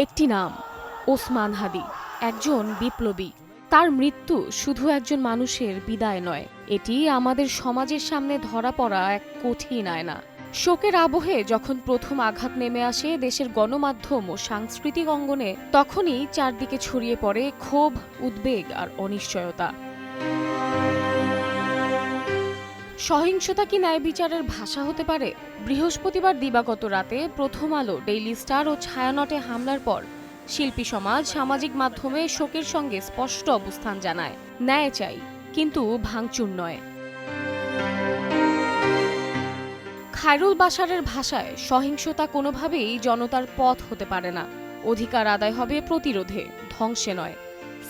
একটি নাম, ওসমান হাদি, একজন বিপ্লবী। তার মৃত্যু শুধু একজন মানুষের বিদায় নয়, এটি আমাদের সমাজের সামনে ধরা পড়া এক কঠিন আয়না। শোকের আবহে যখন প্রথম আঘাত নেমে আসে দেশের গণমাধ্যম ও সাংস্কৃতিক অঙ্গনে, তখনই চারদিকে ছড়িয়ে পড়ে ক্ষোভ, উদ্বেগ আর অনিশ্চয়তা। সহিংসতা কি ন্যায় বিচারের ভাষা হতে পারে? বৃহস্পতিবার দিবাগত রাতে প্রথম আলো, ডেইলি স্টার ও ছায়ানটে হামলার পর শিল্পী সমাজ সামাজিক মাধ্যমে শোকের সঙ্গে স্পষ্ট অবস্থান জানায়। ন্যায় চাই, কিন্তু ভাঙচুর নয়। খায়রুল বাশারের ভাষায়, সহিংসতা কোনোভাবেই জনতার পথ হতে পারে না। অধিকার আদায় হবে প্রতিরোধে, ধ্বংসে নয়।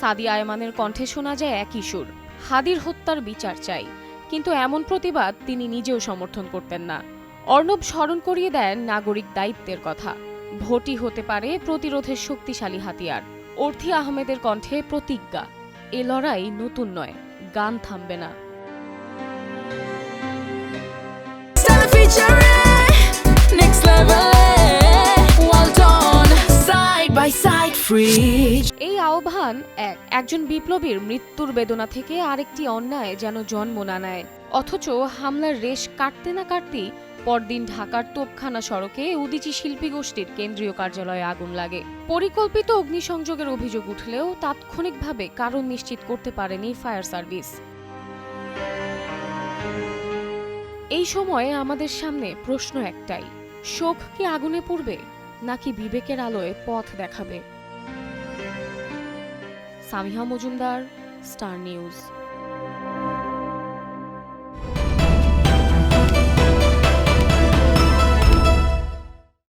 সাদিয়া আয়মানের কণ্ঠে শোনা যায় একই সুর, হাদির হত্যার বিচার চাই। কিন্তু এমন প্রতিবাদ তিনি নিজেও সমর্থন করতেন না। অর্ণব স্মরণ করিয়ে দেন নাগরিক দায়িত্বের কথা। ভোটই হতে পারে প্রতিরোধের শক্তিশালী হাতিয়ার। অর্থী আহমেদের কণ্ঠে প্রতিজ্ঞা, এ লড়াই নতুন নয়, গান থামবে না। এই আহ্বান একজন বিপ্লবীর মৃত্যুর বেদনা থেকে আরেকটি অন্যায় যেন জন্ম না নেয়। অথচ হামলার রেশ কাটতে না কাটতেই পরদিন ঢাকার তোপখানা সড়কে উদীচী শিল্পী গোষ্ঠীর কেন্দ্রীয় কার্যালয়ে আগুন লাগে। পরিকল্পিত অগ্নিসংযোগের অভিযোগ উঠলেও তাৎক্ষণিকভাবে কারণ নিশ্চিত করতে পারেনি ফায়ার সার্ভিস। এই সময়ে আমাদের সামনে প্রশ্ন একটাই, শোক কি আগুনে পুড়বে নাকি বিবেকের আলোয় পথ দেখাবে? Samiha Majumdar, star news.